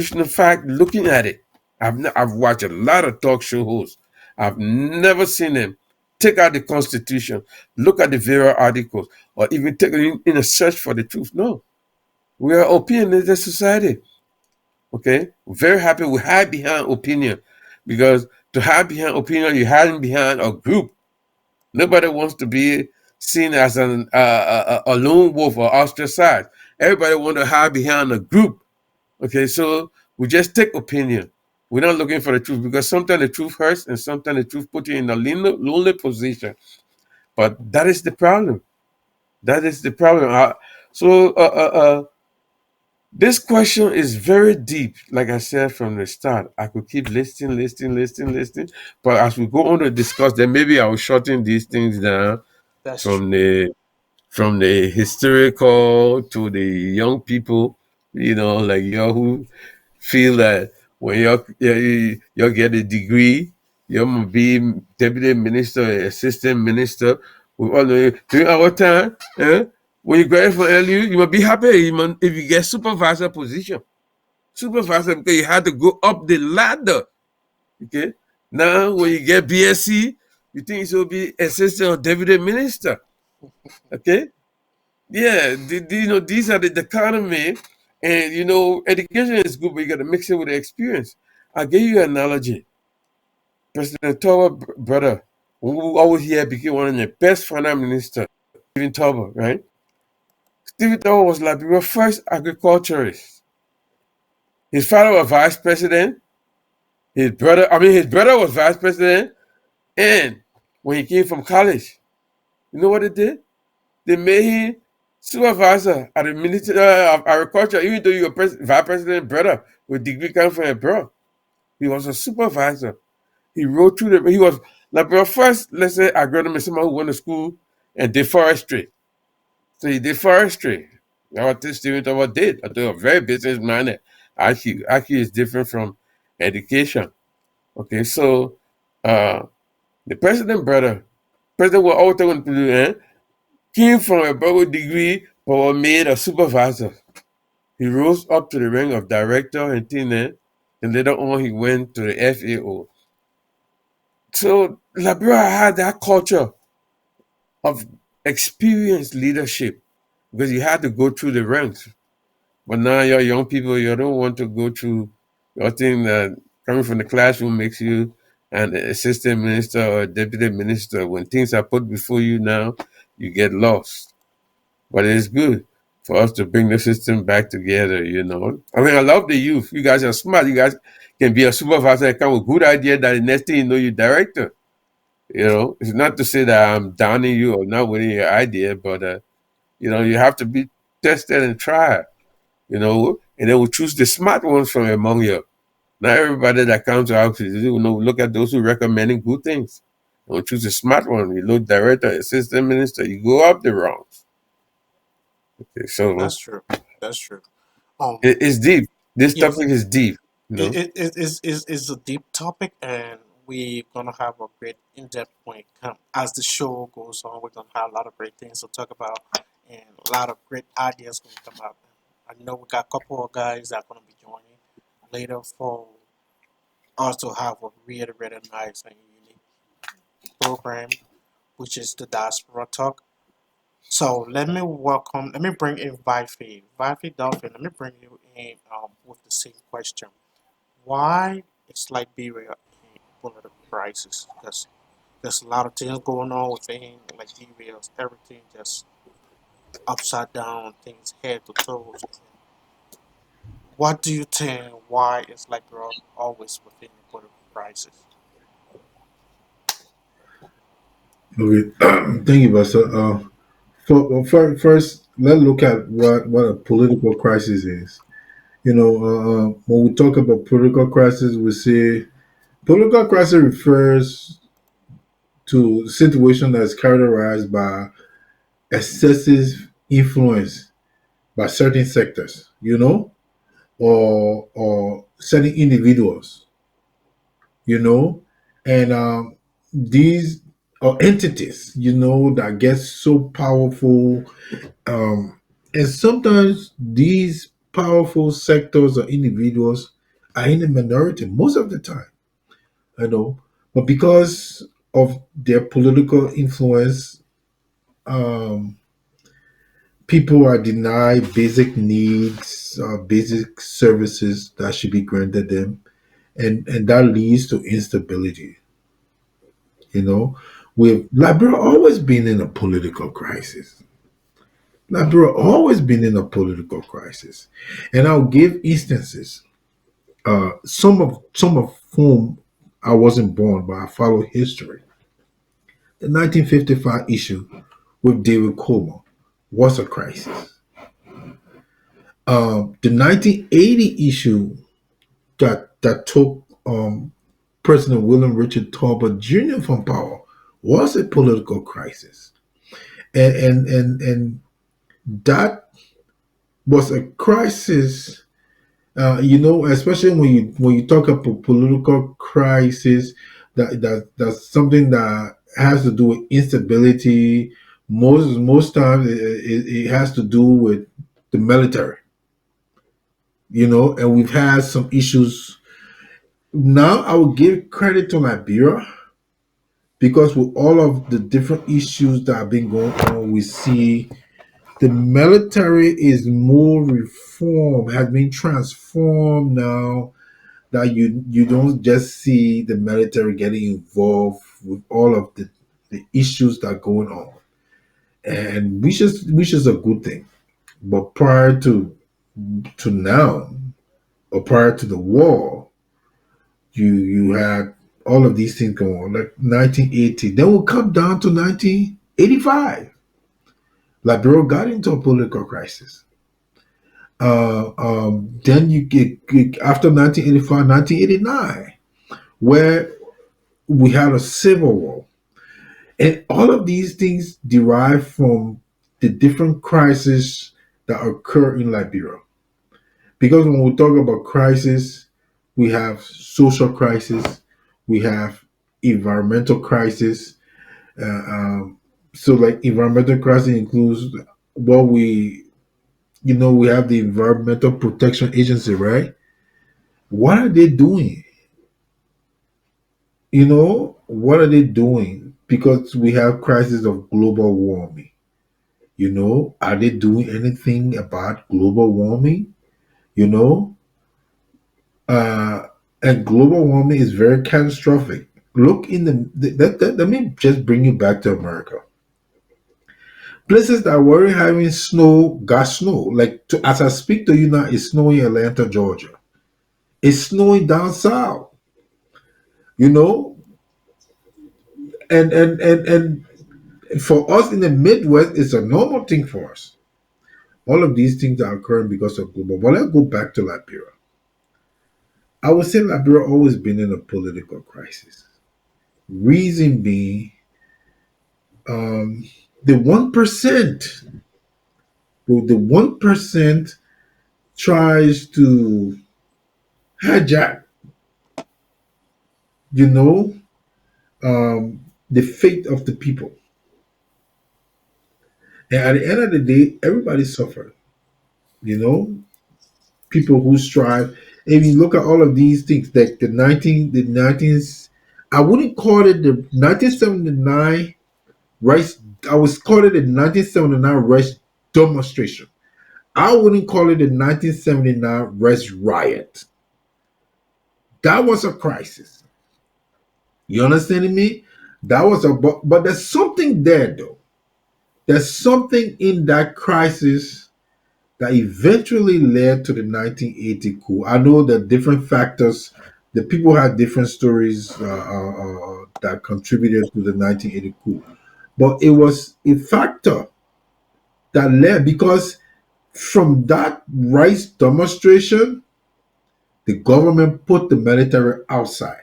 In fact, looking at it, I've watched a lot of talk show hosts. I've never seen them take out the Constitution, look at the various articles, or even take it in a search for the truth. No, we are opinionated society. Okay, very happy we hide behind opinion, because to hide behind opinion, you're hiding behind a group. Nobody wants to be seen as a lone wolf or ostracized. Everybody want to hide behind a group. Okay, so we just take opinion. We're not looking for the truth, because sometimes the truth hurts and sometimes the truth puts you in a lonely position. But that is the problem. That is the problem. So this question is very deep. Like I said from the start, I could keep listening. But as we go on to discuss, then maybe I will shorten these things down That's from true. the historical to the young people, like you who feel that when you get a degree, you're gonna be deputy minister, assistant minister. We all know during our time, when you graduate from LU, you must be happy if you get supervisor position. Supervisor, because you had to go up the ladder. Okay. Now when you get BSc, you think you will be assistant or deputy minister. Okay. Yeah, these are the dichotomy, and education is good, but you got to mix it with the experience. I'll give you an analogy. President Tower brother, who always here became one of the best finance minister, Stephen Tower, right? Stephen Tower was Liberia's first agriculturist. His father was vice president. His brother was vice president, and when he came from college, you know what they did? They made him supervisor at the Ministry of Agriculture, even though you were vice president brother with degree coming from abroad. He was a supervisor. He wrote through he was like the first, let's say, agronomist, someone who went to school and did forestry. So he did forestry. That's what this Stephen Tower did. I thought a very business minded. IQ is different from education. Okay, so uh, the president was always going to do, came from a Bible degree but was made a supervisor. He rose up to the rank of director and tenant, and later on he went to the FAO. So Liberia had that culture of experienced leadership, because you had to go through the ranks. But now your young people, you don't want to go through your thing that coming from the classroom makes you an assistant minister or a deputy minister. When things are put before you now, you get lost. But it's good for us to bring the system back together. I mean, I love the youth. You guys are smart. You guys can be a supervisor and come with good idea that the next thing you know, you're director. It's not to say that I'm downing you or not winning your idea, but you have to be tested and tried. And then we'll choose the smart ones from among you. Not everybody that comes to our office, look at those who recommending good things. And we'll choose the smart one. You look director, assistant minister, you go up the ranks. Okay, so That's true. That's true. Um, it's deep. This yes, topic is deep. You know. it is a deep topic, and we're gonna have a great in-depth point come as the show goes on. We're gonna have a lot of great things to talk about, and a lot of great ideas gonna come up. I know we got a couple of guys that are gonna be joining later for us to have a really, really nice and unique program, which is the Diaspora Talk. So let me bring in Vifi. Vifi Dolphin, let me bring you in with the same question. Why is Liberia in political crisis? Because there's a lot of things going on within Liberia. Everything just upside down, things head to toes. What do you think? Why is Liberia always within a political crisis? Okay, thank you, Pastor. First, let's look at what a political crisis is. When we talk about political crisis, we say political crisis refers to a situation that is characterized by excessive influence by certain sectors, or certain individuals, you know, and these are entities, that get so powerful, and sometimes these powerful sectors or individuals are in the minority most of the time, you know. But because of their political influence, um, people are denied basic needs, basic services that should be granted them, and that leads to instability. You know, with Liberia always been in a political crisis. Liberia always been in a political crisis, and I'll give instances. Some of whom I wasn't born, but I follow history. The 1955 issue with David Comer was a crisis. The 1980 issue that took President William Richard Talbot Jr. from power was a political crisis, and that was a crisis. Especially when you talk about political crisis, that's something that has to do with instability. Most times, it has to do with the military. And we've had some issues. Now, I will give credit to Liberia because with all of the different issues that have been going on, we see the military is more reformed, has been transformed now that you don't just see the military getting involved with all of the issues that are going on, and which is a good thing. But prior to now, or prior to the war, you had all of these things going on, like 1980. Then we'll come down to 1985. Liberia got into a political crisis. Then you get after 1985, 1989, where we had a civil war. And all of these things derive from the different crises that occur in Liberia. Because when we talk about crisis, we have social crisis, we have environmental crisis. Uh, um, so, like environmental crisis includes what we have the Environmental Protection Agency, right? What are they doing? What are they doing? Because we have crisis of global warming. Are they doing anything about global warming? You know, uh, and global warming is very catastrophic. Look in let me just bring you back to America. Places that were having snow got snow. As I speak to you now, it's snowing in Atlanta, Georgia. It's snowing down south. You know, and for us in the Midwest, it's a normal thing for us. All of these things are occurring because of global. But let's go back to Liberia. I would say Liberia always been in a political crisis. Reason being, um, the 1%, the 1% tries to hijack, you know, the fate of the people. And at the end of the day, everybody suffered. You know, people who strive. If you look at all of these things, like the 19s, I wouldn't call it the 1979 rice. I was call it the 1979 rice demonstration. I wouldn't call it the 1979 rice riot. That was a crisis. You understanding me? That was but there's something there though. There's something in that crisis that eventually led to the 1980 coup. I know that different factors, the people had different stories that contributed to the 1980 coup. But it was a factor that led, because from that rights demonstration, the government put the military outside,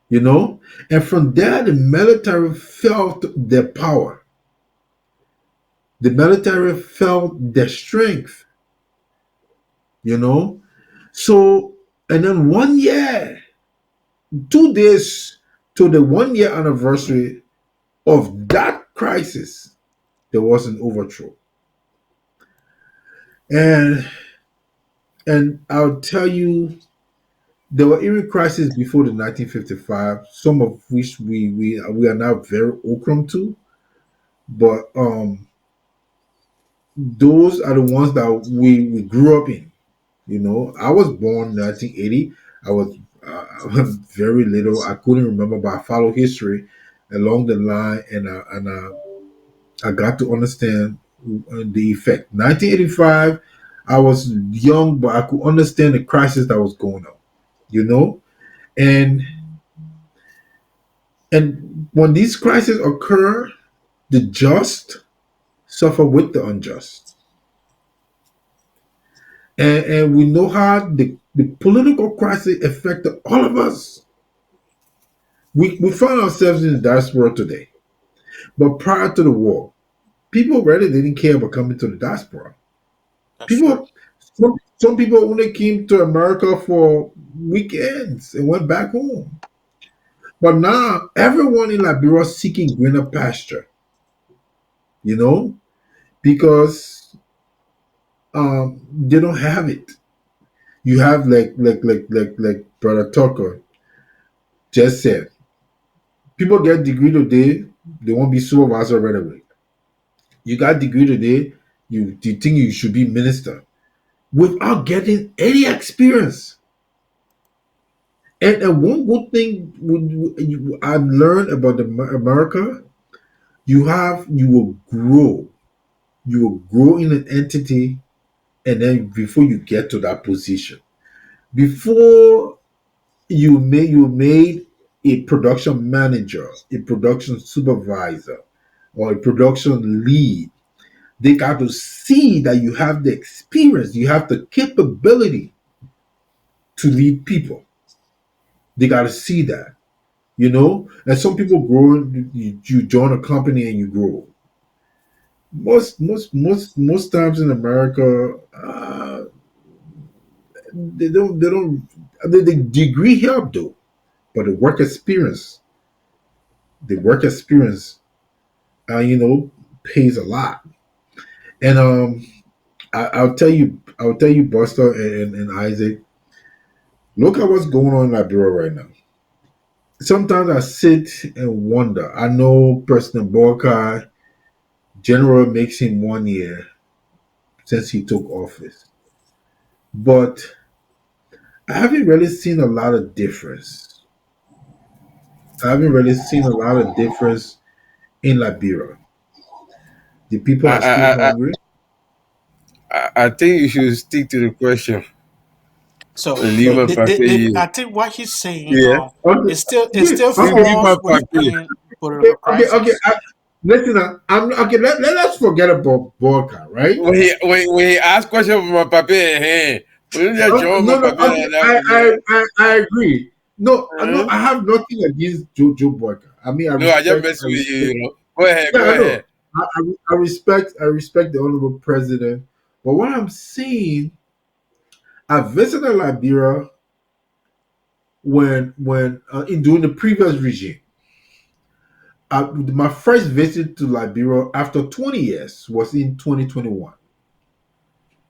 you know? And from there, the military felt their power. The military felt their strength, you know? So, and then 1 year, 2 days to the 1 year anniversary of that crisis, there was an overthrow. and I'll tell you, there were even crises before the 1955, some of which we are now very welcome to. But those are the ones that we grew up in. You know, I was born 1980. I was very little. I couldn't remember, but I followed history along the line, I got to understand the effect. 1985, I was young, but I could understand the crisis that was going on. You know, and when these crises occur, the just suffer with the unjust, and we know how the political crisis affected all of us. We find ourselves in the diaspora today, but prior to the war, people really didn't care about coming to the diaspora. That's true. People, some people only came to America for weekends and went back home. But now everyone in Liberia is seeking greener pasture, you know, because they don't have it. You have like Brother Tucker just said, people get degree today, they won't be supervisor right away. You got degree today, you think you should be minister without getting any experience. And one good thing I learned about America, you will grow. You will grow in an entity, and then before you get to that position, before you made a production manager, a production supervisor, or a production lead, they got to see that you have the experience, you have the capability to lead people. They got to see that, you know. And some people grow. You join a company and you grow. Most times in America, they don't. The degree help though, but the work experience, you know, pays a lot. And I'll tell you, Buster and Isaac, look at what's going on in Liberia right now. Sometimes I sit and wonder. I know President Borkai, General makes him 1 year since he took office, but I haven't really seen a lot of difference. I haven't really seen a lot of difference in Liberia. The people I, are still I, I, hungry. I think you should stick to the question So and leave my papier. I think what he's saying Yeah. Okay, it okay, still okay, Leave my falls papier. within political okay. crisis. Listen, I'm okay. Let's forget about Borka, right? When he ask question for my papier, hey, when you just show my No, no. papier Okay, like that, man. I agree. No, no. Uh-huh. I have nothing against Joe Borka. I mean, No, I just mess I with you, respect. you know. Go ahead, Yeah, go I know. ahead. I respect the honorable president. But what I'm saying, I visited Liberia when in during the previous regime. My first visit to Liberia after 20 years was in 2021.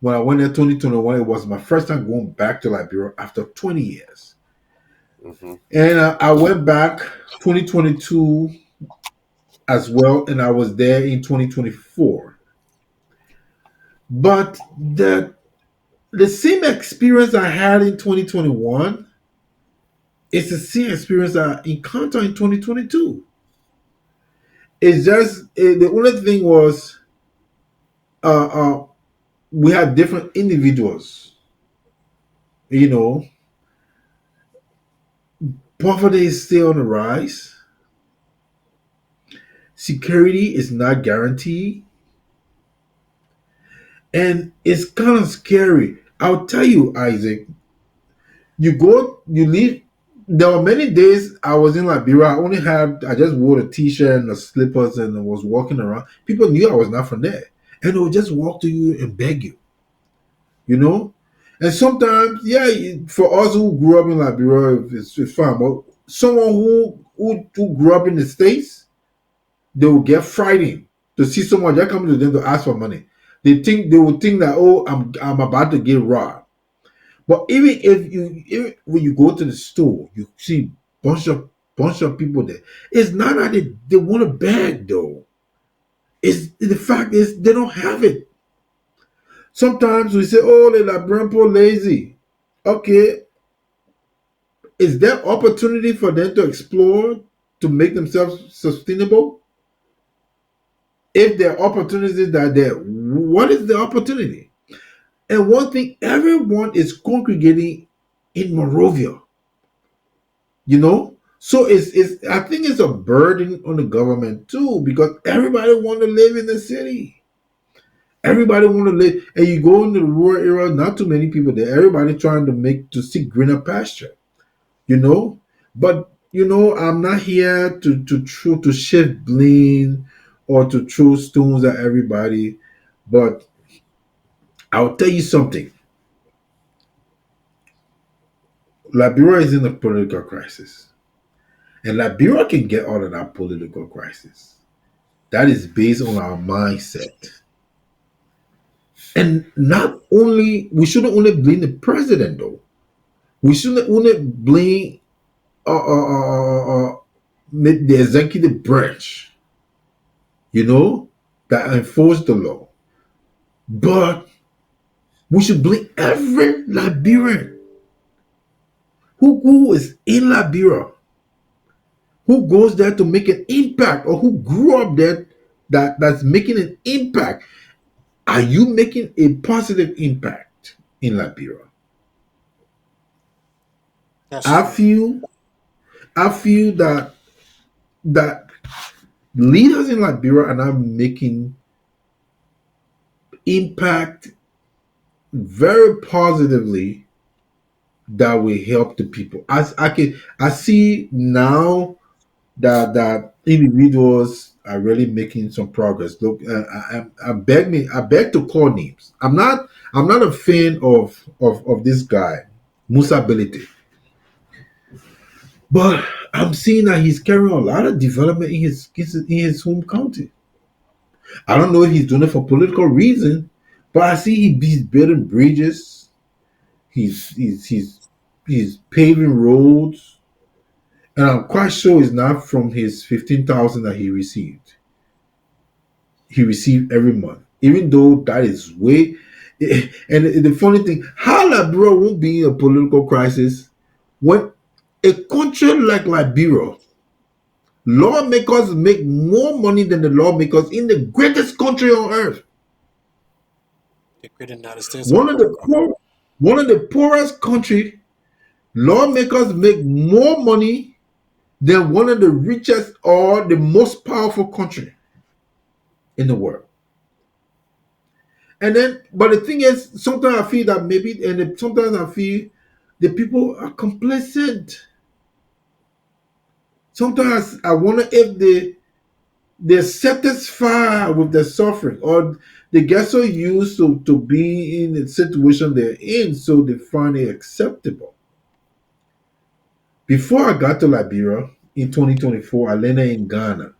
When I went there 2021, it was my first time going back to Liberia after 20 years. Mm-hmm. And I went back 2022 as well, and I was there in 2024. But the same experience I had in 2021 is the same experience I encountered in 2022. It's just the only thing was uh, uh, we had different individuals. You know, poverty is still on the rise. Security is not guaranteed, and it's kind of scary. I'll tell you, Isaac. You leave. There were many days I was in Liberia. I just wore a t-shirt and the slippers and I was walking around. People knew I was not from there, and they would just walk to you and beg you. You know, and sometimes, yeah, for us who grew up in Liberia, it's fine. But someone who grew up in the States, they will get frightened to see someone just coming to them to ask for money. They would think that, oh, I'm about to get robbed. But even when you go to the store, you see bunch of people there. It's not that they want a bag though. It's the fact is they don't have it. Sometimes we say, oh, the Liberian poor lazy. Okay, is there opportunity for them to explore to make themselves sustainable? If there are opportunities that are there, what is the opportunity? And one thing, everyone is congregating in Morovia, you know? So it's I think it's a burden on the government too, because everybody want to live in the city. Everybody want to live, and you go into the rural area, not too many people there. Everybody trying to make to see greener pasture, you know. But I'm not here to shift blame or to throw stones at everybody. But I'll tell you something. Liberia is in a political crisis, and Liberia can get out of that political crisis. That is based on our mindset, and not only we shouldn't only blame the president though. We shouldn't only blame the executive branch, that enforce the law. But we should blame every Liberian who is in Liberia, who goes there to make an impact, or who grew up there that's making an impact. Are you making a positive impact in Liberia? That's I true. feel I feel that leaders in Liberia are not making impact very positively that will help the people. I see now that individuals are really making some progress. Look, I beg to call names. I'm not a fan of this guy, Musa Belite, but I'm seeing that he's carrying a lot of development in his home county. I don't know if he's doing it for political reason, but I see he's building bridges. He's paving roads, and I'm quite sure it's not from his 15,000 that he received. He received every month, even though that is way. And the funny thing, how Liberia won't be in a political crisis when a country like Liberia, lawmakers make more money than the lawmakers in the greatest country on earth. The great United States of One of the America. poor, one of the poorest country, lawmakers make more money than one of the richest or the most powerful country in the world. And then, but the thing is, sometimes I feel that maybe, sometimes I feel the people are complacent. Sometimes I wonder if they're satisfied with their suffering, or they get so used to being in the situation they're in, so they find it acceptable. Before I got to Liberia in 2024, I landed in Ghana.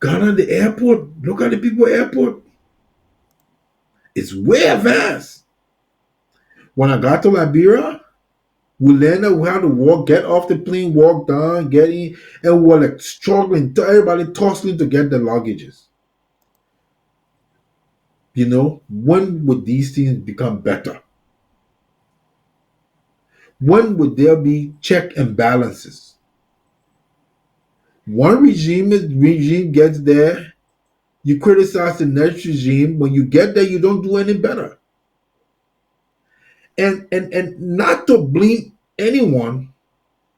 Ghana, the airport, look at the people airport. It's way advanced. When I got to Liberia, we landed, we had to walk, get off the plane, walk down, get in, and we were like struggling, everybody tussling to get the luggages. When would these things become better? When would there be check and balances? One regime gets there, you criticize the next regime. When you get there, you don't do any better. And not to blame anyone,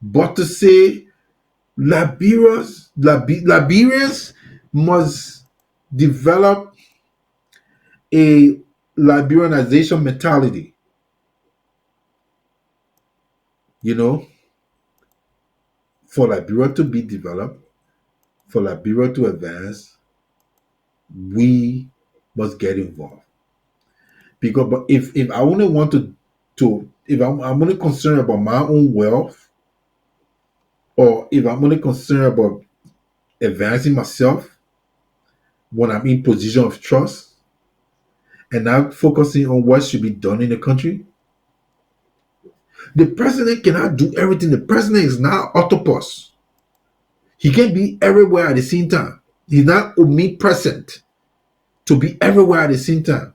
but to say Liberians must develop a Liberianization mentality. You know, for Liberia to be developed, for Liberia to advance, we must get involved. Because, but if I only want to if I'm only concerned about my own wealth, or if I'm only concerned about advancing myself, when I'm in position of trust and now focusing on what should be done in the country. The president cannot do everything. The president is not autopus. He can't be everywhere at the same time. He's not omnipresent to be everywhere at the same time.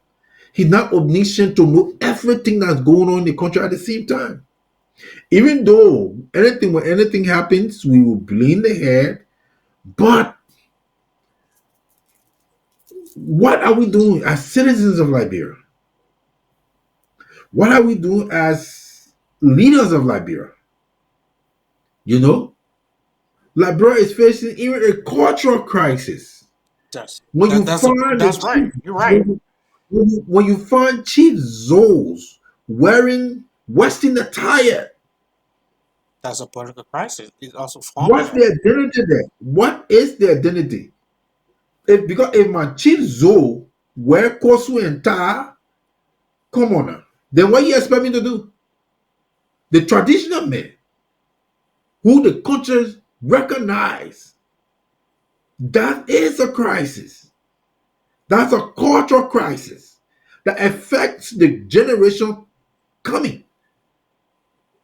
He's not omniscient to know everything that's going on in the country at the same time. Even though when anything happens, we will blame the head. But what are we doing as citizens of Liberia? What are we doing as leaders of Liberia? You know, Liberia is facing even a cultural crisis. That's When you that's a find the that's right. chief, You're right. when you find Chief Zoles wearing Western attire, That's a political crisis. It's also what's forming. the identity there? What is the identity? Because if my Chief Zole wear kosu and tie, come on now. Then what you expect me to do? The traditional men who the cultures recognize, that is a crisis. That's a cultural crisis that affects the generation coming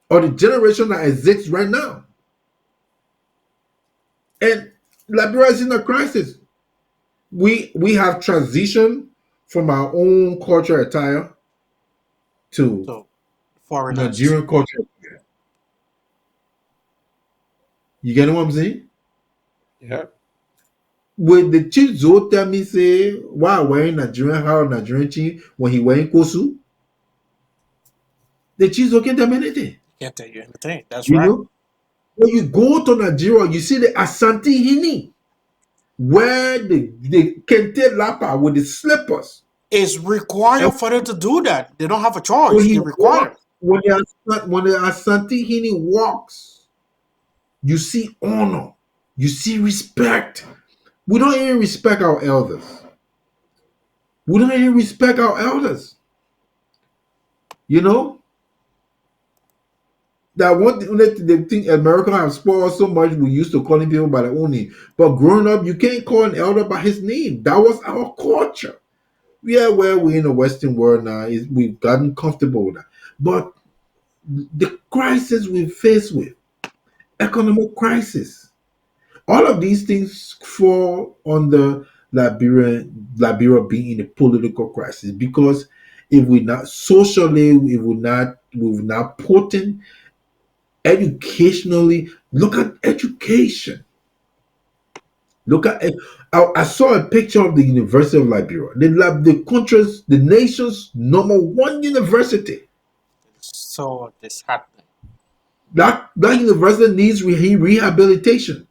or the generation that exists right now. And Liberia is in a crisis. We have transitioned from our own cultural attire to So foreigners. Nigerian culture. You get what I'm saying? Yeah. When the chief Zo tell me say why wearing Nigerian how Nigerian chief when he wearing kosu, the chief Zo can't tell me anything. Can't tell you anything. That's You right. know? When you go to Nigeria, you see the Asante Hini where the kente lapa with the slippers. It's And required for them to do that. They don't have a when choice. he They require. walks, when the Asante Hini walks, you see honor, you see respect. We don't even respect our elders. We don't even respect our elders. You know? That one they think America have spoiled so much. We used to calling people by their own name, but growing up, you can't call an elder by his name. That was our culture. Yeah, where we're in the Western world now, is we've gotten comfortable with that. But the crisis we face with, economic crisis, all of these things fall under Liberia being in a political crisis because if we're not socially, if we're not potent educationally. Look at education. Look at it. I saw a picture of the University of Liberia, the country's, the nation's number one university. So this happening. That university needs rehabilitation.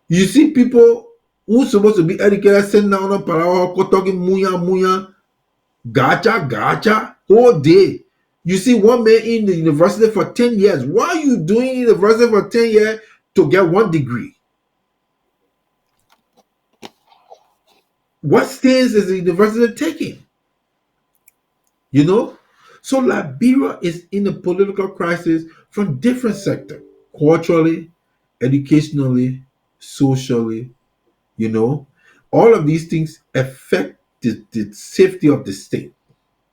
You see people who's supposed to be educated sitting down on Parawa talking muya muya, gacha gacha all day. You see one man in the university for 10 years. Why are you doing university for 10 years to get one degree? What stance is the university taking? You know? So Liberia is in a political crisis from different sectors, culturally, educationally, socially, you know. All of these things affect the safety of the state.